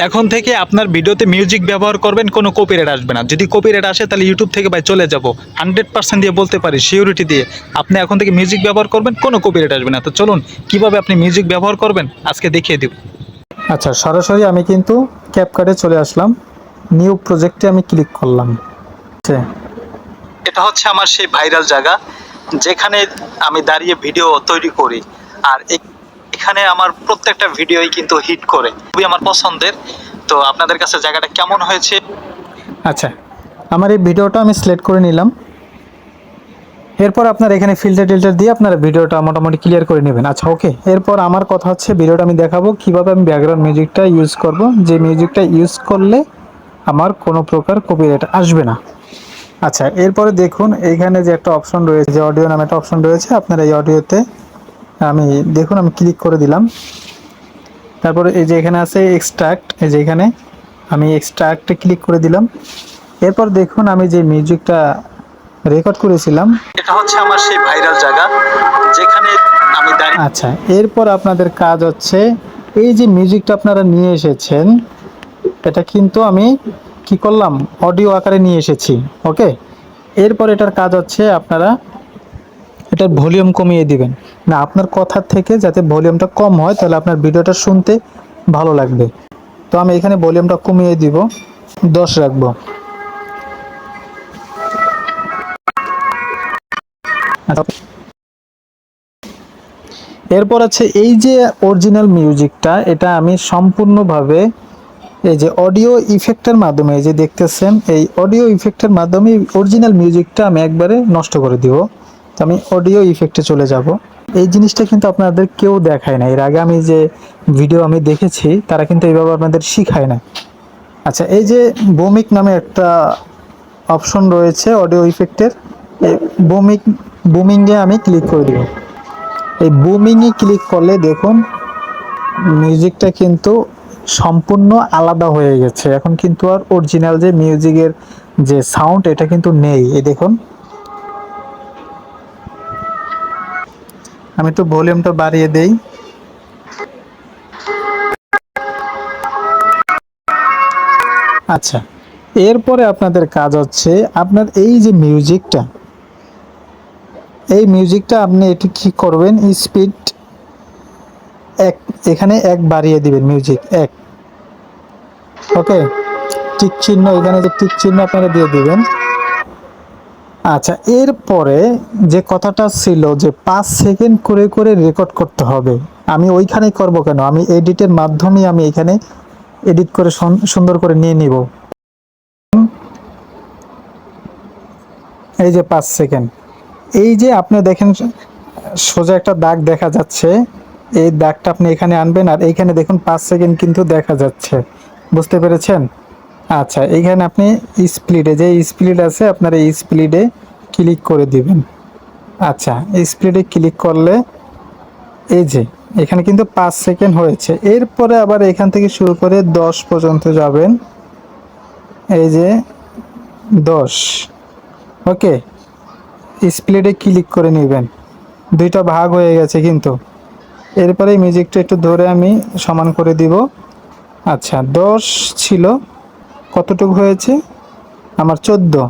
এখন থেকে আপনার ভিডিওতে মিউজিক ব্যবহার করবেন, কোনো কপিরাইট আসবে না। যদি কপিরাইট আসে তাহলে ইউটিউব থেকে ভাই চলে যাব 100% দিয়ে বলতে পারি, সিউরিটি দিয়ে। আপনি এখন থেকে মিউজিক ব্যবহার করবেন, কোনো কপিরাইট আসবে না। তো চলুন কিভাবে আপনি মিউজিক ব্যবহার করবেন আজকে দেখিয়ে দিব। আচ্ছা, সরাসরি আমি কিন্তু ক্যাপকাটে চলে আসলাম, নিউ প্রজেক্টে আমি ক্লিক করলাম। এটা হচ্ছে আমার সেই ভাইরাল জায়গা যেখানে আমি দাঁড়িয়ে ভিডিও তৈরি করি, আর এখানে আমার প্রত্যেকটা ভিডিওই কিন্তু হিট করে, খুবই আমার পছন্দের। তো আপনাদের কাছে জায়গাটা কেমন হয়েছে? আচ্ছা, আমার এই ভিডিওটা আমি সিলেক্ট করে নিলাম। এরপর আপনার এখানে ফিল্টার টিল্টার দিয়ে আপনারা ভিডিওটা মোটামুটি ক্লিয়ার করে নেবেন। আচ্ছা, ওকে। এরপর আমার কথা হচ্ছে, ভিডিওটা আমি দেখাবো কিভাবে আমি ব্যাকগ্রাউন্ড মিউজিকটা ইউজ করব, যে মিউজিকটা ইউজ করলে আমার কোনো প্রকার কপিরাইট আসবে না। আচ্ছা, এরপরে দেখুন এইখানে যে একটা অপশন রয়েছে, যে অডিও নামে একটা অপশন রয়েছে, আপনার এই অডিওতে আমি দেখুন আমি ক্লিক করে দিলাম। তারপরে এই যে এখানে আছে এক্সট্রাক্ট, এই যে এখানে আমি এক্সট্রাক্টে ক্লিক করে দিলাম। এরপর দেখুন আমি যে মিউজিকটা রেকর্ড করেছিলাম, এটা হচ্ছে আমার সেই ভাইরাল জায়গা যেখানে আমি দাঁড়িয়ে। আচ্ছা, এরপর আপনাদের কাজ হচ্ছে, এই যে মিউজিকটা আপনারা নিয়ে এসেছেন, এটা কিন্তু আমি কি করলাম, অডিও আকারে নিয়ে এসেছি। ওকে, এরপর এটার কাজ হচ্ছে আপনারা এটার ভলিউম কমিয়ে দিবেন। না, আপনার কথার থেকে যাতে ভলিউমটা কম হয়, তাহলে আপনার ভিডিওটা শুনতে ভালো লাগবে। তো আমি এখানে ভলিউমটা কমিয়ে দিব, 10 রাখবো। এরপর আছে এই যে অরিজিনাল মিউজিকটা, এটা আমি সম্পূর্ণভাবে এই যে অডিও ইফেক্টের মাধ্যমে, এই যে দেখতেছেন, এই অডিও ইফেক্টের মাধ্যমে অরিজিনাল মিউজিকটা আমি একবারে নষ্ট করে দিব। তো আমি অডিও ইফেক্টে চলে যাব। এই জিনিসটা কিন্তু আপনাদের কেউ দেখায় না। এর আগে আমি যে ভিডিও আমি দেখেছি, তারা কিন্তু এইভাবে আপনাদের শিখায় না। আচ্ছা, এই যে বুমিক নামে একটা অপশন রয়েছে অডিও ইফেক্টের, এই বুমিংয়ে আমি ক্লিক করে দিব। এই বুমিংয়ে ক্লিক করলে দেখুন মিউজিকটা কিন্তু সম্পূর্ণ আলাদা হয়ে গেছে। এখন কিন্তু আর অরিজিনাল যে মিউজিকের যে সাউন্ড, এটা কিন্তু নেই। এই দেখুন, আমি একটু ভলিউমটা বাড়িয়ে দেই। আচ্ছা, এরপরে আপনাদের কাজ হচ্ছে, আপনার এই যে মিউজিকটা, এই মিউজিকটা আপনি এটি কি করবেন, স্পিড এক, এখানে এক বাড়িয়ে দিবেন, মিউজিক এক। ওকে, টিক চিহ্ন, এখানে যে টিক চিহ্ন আপনারা দিয়ে দিবেন। আচ্ছা, এরপরে যে কথাটা ছিল যে 5 সেকেন্ড করে করে রেকর্ড করতে হবে, আমি ওইখানেই করব কেন, আমি এডিটের মাধ্যমে আমি এখানে এডিট করে সুন্দর করে নিয়ে নিব। এই যে 5 সেকেন্ড, এই যে আপনি দেখেন সোজা একটা দাগ দেখা যাচ্ছে, এই দাগটা আপনি এখানে আনবেন, আর এইখানে দেখুন 5 সেকেন্ড কিন্তু দেখা যাচ্ছে। বুঝতে পেরেছেন? আচ্ছা, এইখানে আপনি স্প্লিডে, যে স্প্লিড আছে, আপনার এই স্প্লিডে ক্লিক করে দিবেন। আচ্ছা, স্প্লিডে ক্লিক করলে এই যে এখানে কিন্তু 5 সেকেন্ড হয়েছে। এরপরে আবার এখান থেকে শুরু করে 10 পর্যন্ত যাবেন। এই যে 10। ওকে, স্প্লিডে ক্লিক করে নেবেন। দুইটা ভাগ হয়ে গেছে কিন্তু। এরপরে মিউজিকটা একটু ধরে আমি সমান করে দিব। আচ্ছা, 10 ছিল, কতটুকু হয়েছে আমার 14।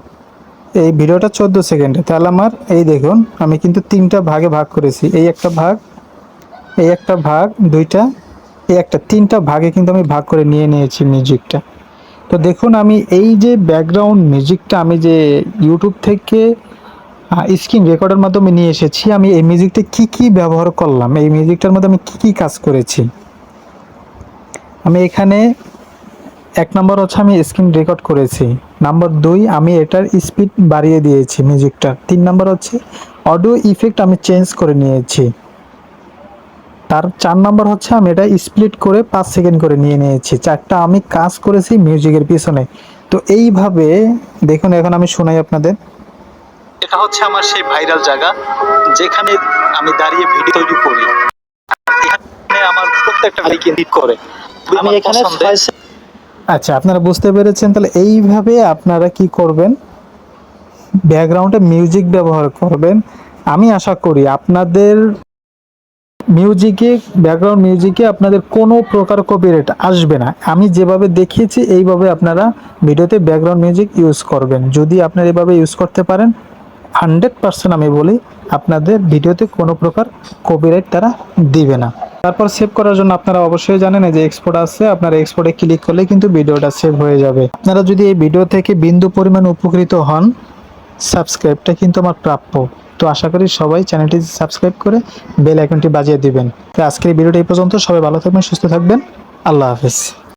এই ভিডিওটা 14 সেকেন্ডে, তাহলে আমার এই দেখুন আমি কিন্তু 3টা ভাগে ভাগ করেছি। এই একটা ভাগ, এই একটা ভাগ, দুইটা, এই একটা, 3টা ভাগে কিন্তু আমি ভাগ করে নিয়ে নিয়েছি মিউজিকটা। তো দেখুন আমি এই যে ব্যাকগ্রাউন্ড মিউজিকটা আমি যে ইউটিউব থেকে স্ক্রিন রেকর্ডের মাধ্যমে নিয়ে এসেছি, আমি এই মিউজিকটা কি কি ব্যবহার করলাম, এই মিউজিকটার মধ্যে আমি কি কি কাজ করেছি। আমি এখানে 1 নম্বর হচ্ছে আমি স্ক্রিন রেকর্ড করেছি। নাম্বার 2, আমি এটার স্পিড বাড়িয়ে দিয়েছি মিউজিকটা। 3 নম্বর হচ্ছে অডিও ইফেক্ট আমি চেঞ্জ করে নিয়েছি। তার 4 নম্বর হচ্ছে আমি এটা স্প্লিট করে 5 সেকেন্ড করে নিয়ে নিয়েছি। 4টা আমি কাজ করেছি মিউজিকের পিছনে। তো এইভাবে দেখুন, এখন আমি শোনাই আপনাদের। এটা হচ্ছে আমার সেই ভাইরাল জায়গা যেখানে আমি দাঁড়িয়ে ভিডিও তৈরি করি, এখানে আমার প্রত্যেকটা ভাই হিট করে, আমি এখানে। আচ্ছা, আপনারা বুঝতে পেরেছেন। তাহলে এইভাবে আপনারা কি করবেন, ব্যাকগ্রাউন্ডে মিউজিক ব্যবহার করবেন। আমি আশা করি আপনাদের মিউজিকে, ব্যাকগ্রাউন্ড মিউজিকে আপনাদের কোনো প্রকার কপিরাইট আসবে না। আমি যেভাবে দেখিয়েছি এইভাবে আপনারা ভিডিওতে ব্যাকগ্রাউন্ড মিউজিক ইউজ করবেন। যদি আপনারা এভাবে ইউজ করতে পারেন, 100% আমি বলি আপনাদের ভিডিওতে কোনো প্রকার কপিরাইট তারা দিবে না। তারপর সেভ করার জন্য আপনারা অবশ্যই জানেন এই যে এক্সপোর্ট আছে, আপনারা এক্সপোর্টে ক্লিক করলে কিন্তু ভিডিওটা সেভ হয়ে যাবে। আপনারা যদি এই ভিডিও থেকে বিন্দু পরিমাণ উপকৃত হন, সাবস্ক্রাইবটা কিন্তু আমার প্রাপ্য। তো আশা করি সবাই চ্যানেলটি সাবস্ক্রাইব করে বেল আইকনটি বাজিয়ে দিবেন। তো আজকের এই ভিডিওটা এই পর্যন্ত। সবাই ভালো থাকবেন, সুস্থ থাকবেন। আল্লাহ হাফেজ।